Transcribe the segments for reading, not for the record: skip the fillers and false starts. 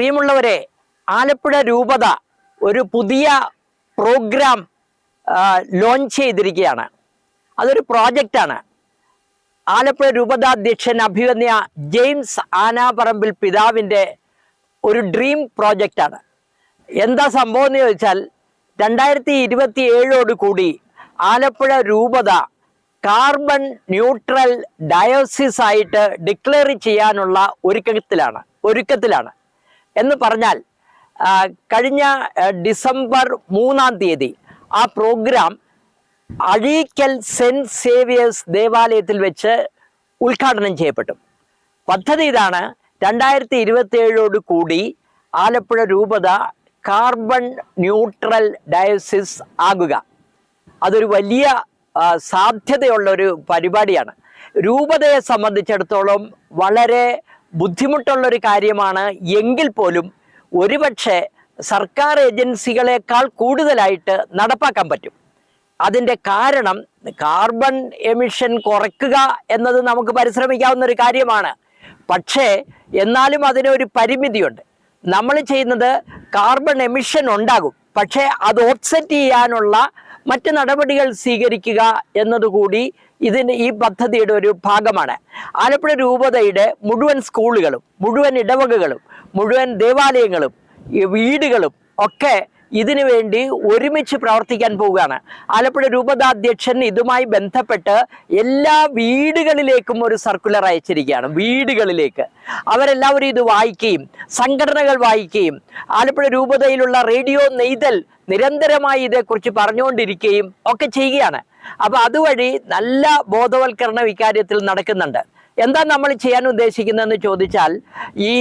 പ്രിയമുള്ളവരെ, ആലപ്പുഴ രൂപത ഒരു പുതിയ പ്രോഗ്രാം ലോഞ്ച് ചെയ്തിരിക്കുകയാണ്. അതൊരു പ്രോജക്റ്റാണ്. ആലപ്പുഴ രൂപതാധ്യക്ഷൻ അഭിവന്യ ജെയിംസ് ആനാപറമ്പിൽ പിതാവിൻ്റെ ഒരു ഡ്രീം പ്രോജക്റ്റാണ്. എന്താ സംഭവം എന്ന് ചോദിച്ചാൽ, 2027 കൂടി ആലപ്പുഴ രൂപത കാർബൺ ന്യൂട്രൽ ഡയോസിസ് ആയിട്ട് ഡിക്ലെയർ ചെയ്യാനുള്ള ഒരുക്കത്തിലാണ് എന്ന് പറഞ്ഞാൽ, കഴിഞ്ഞ ഡിസംബർ 3 ആ പ്രോഗ്രാം അഴീക്കൽ സെന്റ് സേവിയേഴ്സ് ദേവാലയത്തിൽ വെച്ച് ഉദ്ഘാടനം ചെയ്യപ്പെട്ടു. പദ്ധതി ഇതാണ്: 2027 കൂടി ആലപ്പുഴ രൂപത കാർബൺ ന്യൂട്രൽ ഡയോസിസ് ആകുക. അതൊരു വലിയ സാധ്യതയുള്ള ഒരു പരിപാടിയാണ്. രൂപതയെ സംബന്ധിച്ചിടത്തോളം വളരെ ബുദ്ധിമുട്ടുള്ളൊരു കാര്യമാണ്. എങ്കിൽ പോലും ഒരുപക്ഷെ സർക്കാർ ഏജൻസികളെക്കാൾ കൂടുതലായിട്ട് നടപ്പാക്കാൻ പറ്റും. അതിൻ്റെ കാരണം, കാർബൺ എമിഷൻ കുറയ്ക്കുക എന്നത് നമുക്ക് പരിശ്രമിക്കാവുന്ന ഒരു കാര്യമാണ്. പക്ഷേ എന്നാലും അതിനൊരു പരിമിതിയുണ്ട്. നമ്മൾ ചെയ്യുന്നത് കാർബൺ എമിഷൻ ഉണ്ടാകും, പക്ഷേ അത് ഓഫ്സെറ്റ് ചെയ്യാനുള്ള മറ്റ് നടപടികൾ സ്വീകരിക്കുക എന്നതുകൂടി ഈ പദ്ധതിയുടെ ഒരു ഭാഗമാണ്. ആലപ്പുഴ രൂപതയുടെ മുഴുവൻ സ്കൂളുകളും, മുഴുവൻ ഇടവകകളും, മുഴുവൻ ദേവാലയങ്ങളും, വീടുകളും ഒക്കെ ഇതിനു വേണ്ടി ഒരുമിച്ച് പ്രവർത്തിക്കാൻ പോവുകയാണ്. ആലപ്പുഴ രൂപതാധ്യക്ഷൻ ഇതുമായി ബന്ധപ്പെട്ട് എല്ലാ വീടുകളിലേക്കും ഒരു സർക്കുലർ അയച്ചിരിക്കുകയാണ്. വീടുകളിലേക്ക് അവരെല്ലാവരും ഇത് വായിക്കുകയും സംഘടനകൾ വായിക്കുകയും ആലപ്പുഴ രൂപതയിലുള്ള റേഡിയോ നെയ്തൽ നിരന്തരമായി ഇതേക്കുറിച്ച് പറഞ്ഞുകൊണ്ടിരിക്കുകയും ഒക്കെ ചെയ്യുകയാണ്. അപ്പോൾ അതുവഴി നല്ല ബോധവൽക്കരണം ഇക്കാര്യത്തിൽ നടക്കുന്നുണ്ട്. എന്താ നമ്മൾ ചെയ്യാൻ ഉദ്ദേശിക്കുന്നതെന്ന് ചോദിച്ചാൽ, ഈ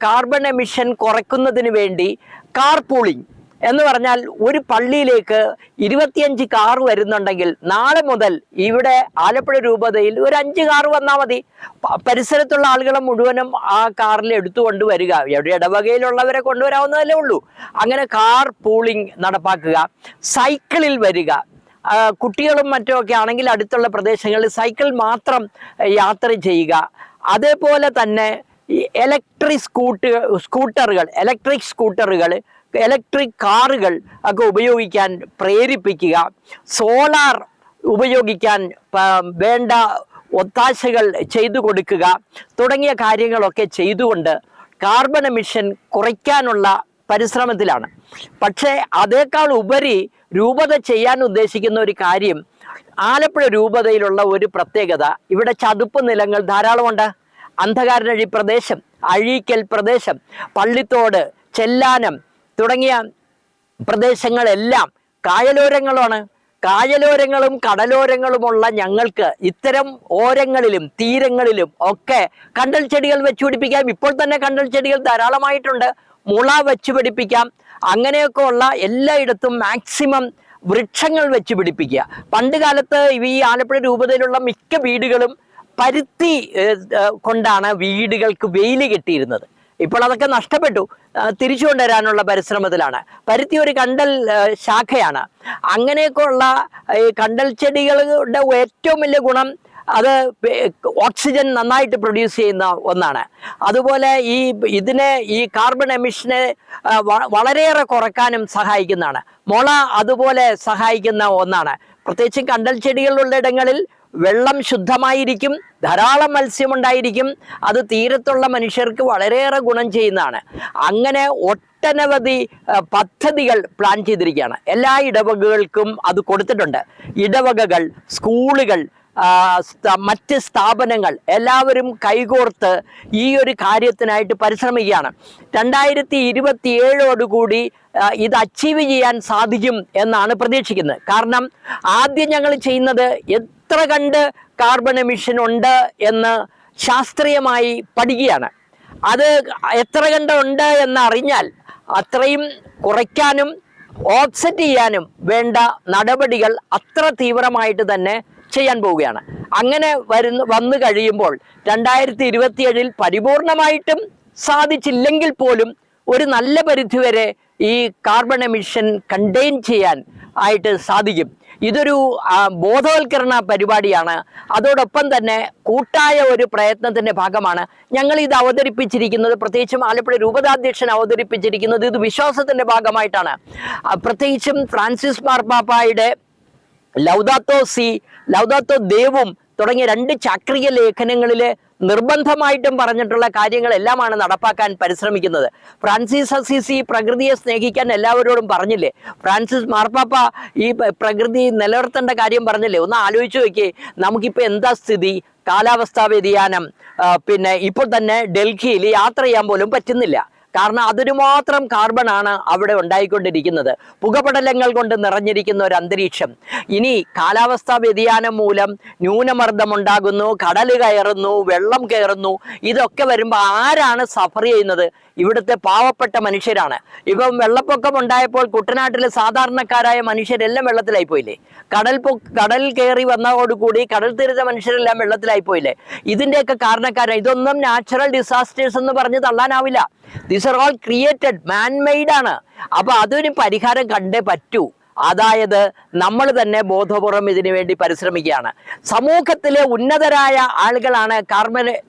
കാർബൺ എമിഷൻ കുറയ്ക്കുന്നതിന് വേണ്ടി കാർ പൂളിംഗ് എന്ന് പറഞ്ഞാൽ, ഒരു പള്ളിയിലേക്ക് 25 കാർ വരുന്നുണ്ടെങ്കിൽ നാളെ മുതൽ ഇവിടെ ആലപ്പുഴ രൂപതയിൽ ഒരു 5 കാർ വന്നാൽ മതി. പരിസരത്തുള്ള ആളുകളെ മുഴുവനും ആ കാറിൽ എടുത്തുകൊണ്ട് വരിക. എവിടെ ഇടവകയിലുള്ളവരെ കൊണ്ടുവരാവുന്നതല്ലേ ഉള്ളൂ. അങ്ങനെ കാർ പൂളിംഗ് നടപ്പാക്കുക. സൈക്കിളിൽ വരിക. കുട്ടികളും മറ്റുമൊക്കെ ആണെങ്കിൽ അടുത്തുള്ള പ്രദേശങ്ങളിൽ സൈക്കിൾ മാത്രം യാത്ര ചെയ്യുക. അതേപോലെ തന്നെ ഈ ഇലക്ട്രിക് സ്കൂട്ടറുകൾ, ഇലക്ട്രിക് കാറുകൾ ഒക്കെ ഉപയോഗിക്കാൻ പ്രേരിപ്പിക്കുക. സോളാർ ഉപയോഗിക്കാൻ വേണ്ട ഒത്താശകൾ ചെയ്തു കൊടുക്കുക. തുടങ്ങിയ കാര്യങ്ങളൊക്കെ ചെയ്തുകൊണ്ട് കാർബൺ എമിഷൻ കുറയ്ക്കാനുള്ള പരിശ്രമത്തിലാണ്. പക്ഷേ അതേക്കാൾ ഉപരി രൂപത ചെയ്യാൻ ഉദ്ദേശിക്കുന്ന ഒരു കാര്യം, ആലപ്പുഴ രൂപതയിലുള്ള ഒരു പ്രത്യേകത, ഇവിടെ ചതുപ്പ് നിലങ്ങൾ ധാരാളമുണ്ട്. അന്ധകാരനഴി പ്രദേശം, അഴീക്കൽ പ്രദേശം, പള്ളിത്തോട്, ചെല്ലാനം തുടങ്ങിയ പ്രദേശങ്ങളെല്ലാം കായലോരങ്ങളാണ്. കായലോരങ്ങളും കടലോരങ്ങളുമുള്ള ഞങ്ങൾക്ക് ഇത്തരം ഓരങ്ങളിലും തീരങ്ങളിലും ഒക്കെ കണ്ടൽ ചെടികൾ വെച്ചുപിടിപ്പിക്കാം. ഇപ്പോൾ തന്നെ കണ്ടൽ ചെടികൾ ധാരാളമായിട്ടുണ്ട്. മുള വെച്ചുപിടിപ്പിക്കാം. അങ്ങനെയൊക്കെ ഉള്ള എല്ലായിടത്തും മാക്സിമം വൃക്ഷങ്ങൾ വെച്ച് പിടിപ്പിക്കുക. പണ്ട് കാലത്ത് ഈ ആലപ്പുഴ രൂപതയിലുള്ള മിക്ക വീടുകളും പരുത്തി കൊണ്ടാണ് വീടുകൾക്ക് വെയിൽ കെട്ടിയിരുന്നത്. ഇപ്പോൾ അതൊക്കെ നഷ്ടപ്പെട്ടു. തിരിച്ചു കൊണ്ടുവരാനുള്ള പരിശ്രമത്തിലാണ്. പരുത്തി ഒരു കണ്ടൽ ശാഖയാണ്. അങ്ങനെയൊക്കെ ഉള്ള ഈ കണ്ടൽ ചെടികളുടെ ഏറ്റവും വലിയ ഗുണം, അത് ഓക്സിജൻ നന്നായിട്ട് പ്രൊഡ്യൂസ് ചെയ്യുന്ന ഒന്നാണ്. അതുപോലെ ഈ കാർബൺ എമിഷനെ വളരെയേറെ കുറയ്ക്കാനും സഹായിക്കുന്നതാണ്. മുള അതുപോലെ സഹായിക്കുന്ന ഒന്നാണ്. പ്രത്യേകിച്ചും കണ്ടൽ ചെടികളുള്ള ഇടങ്ങളിൽ വെള്ളം ശുദ്ധമായിരിക്കും, ധാരാളം മത്സ്യമുണ്ടായിരിക്കും. അത് തീരത്തുള്ള മനുഷ്യർക്ക് വളരെയേറെ ഗുണം ചെയ്യുന്നതാണ്. അങ്ങനെ ഒട്ടനവധി പദ്ധതികൾ പ്ലാൻ ചെയ്തിരിക്കുകയാണ്. എല്ലാ ഇടവകകൾക്കും അത് കൊടുത്തിട്ടുണ്ട്. ഇടവകകൾ, സ്കൂളുകൾ, മറ്റ് സ്ഥാപനങ്ങൾ എല്ലാവരും കൈകോർത്ത് ഈ ഒരു കാര്യത്തിനായിട്ട് പരിശ്രമിക്കുകയാണ്. 2027 കൂടി ഇത് അച്ചീവ് ചെയ്യാൻ സാധിക്കും എന്നാണ് പ്രതീക്ഷിക്കുന്നത്. കാരണം ആദ്യം ഞങ്ങൾ ചെയ്യുന്നത് എത്ര കണ്ട് കാർബൺ എമിഷൻ ഉണ്ട് എന്ന് ശാസ്ത്രീയമായി പഠിക്കുകയാണ്. അത് എത്ര കണ്ട് ഉണ്ട് എന്ന് അറിഞ്ഞാൽ അത്രയും കുറയ്ക്കാനും ഓഫ്സെറ്റ് ചെയ്യാനും വേണ്ട നടപടികൾ അത്ര തീവ്രമായിട്ട് തന്നെ ചെയ്യാൻ പോവുകയാണ്. അങ്ങനെ വന്നു കഴിയുമ്പോൾ 2027 പരിപൂർണമായിട്ടും സാധിച്ചില്ലെങ്കിൽ പോലും ഒരു നല്ല പരിധിവരെ ഈ കാർബൺ എമിഷൻ കണ്ടെയ്ൻ ചെയ്യാൻ ആയിട്ട് സാധിക്കും. ഇതൊരു ബോധവൽക്കരണ പരിപാടിയാണ്. അതോടൊപ്പം തന്നെ കൂട്ടായ ഒരു പ്രയത്നത്തിൻ്റെ ഭാഗമാണ് ഞങ്ങൾ ഇത് അവതരിപ്പിച്ചിരിക്കുന്നത്. പ്രത്യേകിച്ചും ആലപ്പുഴ രൂപതാധ്യക്ഷൻ അവതരിപ്പിച്ചിരിക്കുന്നത് ഇത് വിശ്വാസത്തിൻ്റെ ഭാഗമായിട്ടാണ്. പ്രത്യേകിച്ചും ഫ്രാൻസിസ് മാർപ്പാപ്പായുടെ ലൗദാത്തോ സി, ലൗദാത്തോ ദേവും തുടങ്ങിയ 2 ചാക്രിക ലേഖനങ്ങളിൽ നിർബന്ധമായിട്ടും പറഞ്ഞിട്ടുള്ള കാര്യങ്ങളെല്ലാമാണ് നടപ്പാക്കാൻ പരിശ്രമിക്കുന്നത്. ഫ്രാൻസിസ് അസീസി പ്രകൃതിയെ സ്നേഹിക്കാൻ എല്ലാവരോടും പറഞ്ഞില്ലേ? ഫ്രാൻസിസ് മാർപ്പാപ്പ ഈ പ്രകൃതി നിലനിർത്തേണ്ട കാര്യം പറഞ്ഞില്ലേ? ഒന്ന് ആലോചിച്ച് നോക്കിയേ, നമുക്കിപ്പോൾ എന്താ സ്ഥിതി? കാലാവസ്ഥാ വ്യതിയാനം, പിന്നെ ഇപ്പോൾ തന്നെ ഡൽഹിയിൽ യാത്ര ചെയ്യാൻ പോലും പറ്റുന്നില്ല. കാരണം അതിനു മാത്രം കാർബണാണ് അവിടെ ഉണ്ടായിക്കൊണ്ടിരിക്കുന്നത്. പുകപടലങ്ങൾ കൊണ്ട് നിറഞ്ഞിരിക്കുന്ന ഒരു അന്തരീക്ഷം. ഇനി കാലാവസ്ഥാ വ്യതിയാനം മൂലം ന്യൂനമർദ്ദമുണ്ടാകുന്നു, കടൽ കയറുന്നു, വെള്ളം കയറുന്നു. ഇതൊക്കെ വരുമ്പോൾ ആരാണ് സഫർ ചെയ്യുന്നത്? ഇവിടുത്തെ പാവപ്പെട്ട മനുഷ്യരാണ്. ഇപ്പം വെള്ളപ്പൊക്കം ഉണ്ടായപ്പോൾ കുട്ടനാട്ടിലെ സാധാരണക്കാരായ മനുഷ്യരെല്ലാം വെള്ളത്തിലായി പോയില്ലേ? കടൽ കയറി വന്നതോടുകൂടി കടൽ തീരത്തെ മനുഷ്യരെല്ലാം വെള്ളത്തിലായി പോയില്ലേ? ഇതിൻ്റെയൊക്കെ കാരണക്കാരാണ്. ഇതൊന്നും നാച്ചുറൽ ഡിസാസ്റ്റേഴ്സ് എന്ന് പറഞ്ഞ് തള്ളാനാവില്ല. These are all created, man made ആണ്. അപ്പൊ അതൊരു പരിഹാരം കണ്ടേ പറ്റൂ. അതായത് നമ്മൾ തന്നെ ബോധപൂർവം ഇതിനു വേണ്ടി പരിശ്രമിക്കുകയാണ്. സമൂഹത്തിലെ ഉന്നതരായ ആളുകളാണ്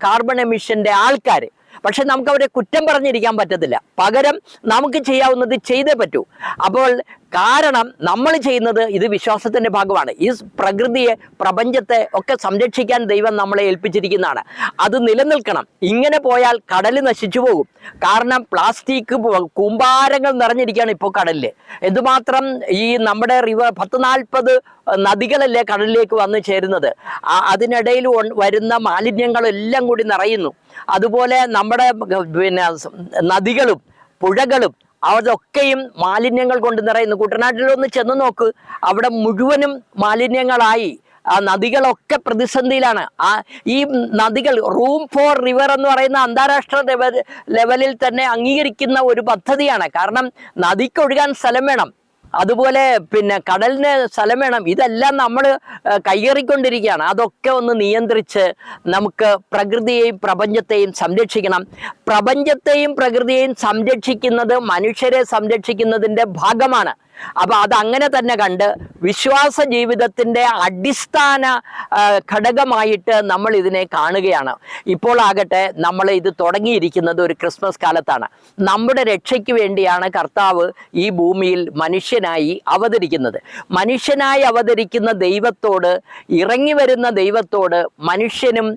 കാർബൺ എമിഷന്റെ ആൾക്കാർ. പക്ഷെ നമുക്ക് അവരെ കുറ്റം പറഞ്ഞിരിക്കാൻ പറ്റത്തില്ല. പകരം നമുക്ക് ചെയ്യാവുന്നത് ചെയ്തേ പറ്റൂ. അപ്പോൾ കാരണം നമ്മൾ ചെയ്യുന്നത് ഇത് വിശ്വാസത്തിന്റെ ഭാഗമാണ്. ഈ പ്രകൃതിയെ, പ്രപഞ്ചത്തെ ഒക്കെ സംരക്ഷിക്കാൻ ദൈവം നമ്മളെ ഏൽപ്പിച്ചിരിക്കുന്നതാണ്. അത് നിലനിൽക്കണം. ഇങ്ങനെ പോയാൽ കടൽ നശിച്ചു പോകും. കാരണം പ്ലാസ്റ്റിക് കൂമ്പാരങ്ങൾ നിറഞ്ഞിരിക്കുകയാണ് ഇപ്പോൾ കടലിൽ. എന്തുമാത്രം ഈ നമ്മുടെ റിവർ 10-40 നദികളല്ലേ കടലിലേക്ക് വന്നു ചേരുന്നത്. അതിനിടയിൽ വരുന്ന മാലിന്യങ്ങളെല്ലാം കൂടി നിറയുന്നു. അതുപോലെ നമ്മുടെ പിന്നെ നദികളും പുഴകളും അതൊക്കെയും മാലിന്യങ്ങൾ കൊണ്ട് നിറയുന്നു. കുട്ടനാട്ടിലൊന്ന് ചെന്ന് നോക്ക്, അവിടെ മുഴുവനും മാലിന്യങ്ങളായി. ആ നദികളൊക്കെ പ്രതിസന്ധിയിലാണ്. ഈ നദികൾ റൂം ഫോർ റിവർ എന്ന് പറയുന്ന അന്താരാഷ്ട്ര ലെവലിൽ തന്നെ അംഗീകരിക്കുന്ന ഒരു പദ്ധതിയാണ്. കാരണം നദിക്കൊഴുകാൻ സ്ഥലം വേണം, അതുപോലെ പിന്നെ കടലിന് സ്ഥലം വേണം. ഇതെല്ലാം നമ്മൾ കയ്യേറിക്കൊണ്ടിരിക്കുകയാണ്. അതൊക്കെ ഒന്ന് നിയന്ത്രിച്ച് നമുക്ക് പ്രകൃതിയെയും പ്രപഞ്ചത്തെയും സംരക്ഷിക്കണം. പ്രപഞ്ചത്തെയും പ്രകൃതിയെയും സംരക്ഷിക്കുന്നത് മനുഷ്യരെ സംരക്ഷിക്കുന്നതിൻ്റെ ഭാഗമാണ്. അപ്പൊ അതങ്ങനെ തന്നെ കണ്ട് വിശ്വാസ ജീവിതത്തിൻ്റെ അടിസ്ഥാന ഘടകമായിട്ട് നമ്മൾ ഇതിനെ കാണുകയാണ്. ഇപ്പോൾ ആകട്ടെ നമ്മൾ ഇത് തുടങ്ങിയിരിക്കുന്നത് ഒരു ക്രിസ്മസ് കാലത്താണ്. നമ്മുടെ രക്ഷയ്ക്ക് വേണ്ടിയാണ് കർത്താവ് ഈ ഭൂമിയിൽ മനുഷ്യനായി അവതരിക്കുന്നത്. മനുഷ്യനായി അവതരിക്കുന്ന ദൈവത്തോട്, ഇറങ്ങി വരുന്ന ദൈവത്തോട് മനുഷ്യനും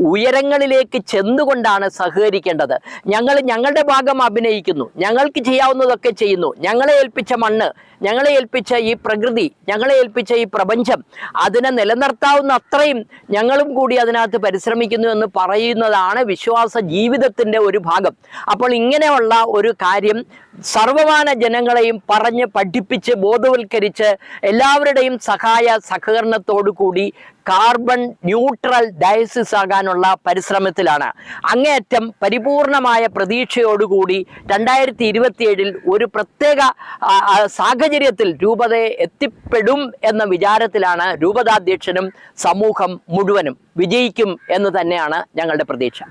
ഉയരങ്ങളിലേക്ക് ചെന്നുകൊണ്ടാണ് സഹകരിക്കേണ്ടത്. ഞങ്ങൾ ഞങ്ങളുടെ ഭാഗം അഭിനയിക്കുന്നു, ഞങ്ങൾക്ക് ചെയ്യാവുന്നതൊക്കെ ചെയ്യുന്നു. ഞങ്ങളെ ഏൽപ്പിച്ച മണ്ണ്, ഞങ്ങളെ ഏൽപ്പിച്ച ഈ പ്രകൃതി, ഞങ്ങളെ ഏൽപ്പിച്ച ഈ പ്രപഞ്ചം, അതിനെ നിലനിർത്താവുന്ന അത്രയും ഞങ്ങളും കൂടി അതിനകത്ത് പരിശ്രമിക്കുന്നു എന്ന് പറയുന്നതാണ് വിശ്വാസ ജീവിതത്തിൻ്റെ ഒരു ഭാഗം. അപ്പോൾ ഇങ്ങനെയുള്ള ഒരു കാര്യം സർവമാന ജനങ്ങളെയും പറഞ്ഞ് പഠിപ്പിച്ച് ബോധവൽക്കരിച്ച് എല്ലാവരുടെയും സഹകരണത്തോടു കൂടി കാർബൺ ന്യൂട്രൽ ഡയസിസ് ആകാനുള്ള പരിശ്രമത്തിലാണ്. അങ്ങേയറ്റം പരിപൂർണമായ പ്രതീക്ഷയോടുകൂടി 2027 ഒരു പ്രത്യേക സാഹചര്യത്തിൽ രൂപതയെ എത്തിപ്പെടും എന്ന വിചാരത്തിലാണ് രൂപതാധ്യക്ഷനും സമൂഹം മുഴുവനും. വിജയിക്കും എന്ന് തന്നെയാണ് ഞങ്ങളുടെ പ്രതീക്ഷ.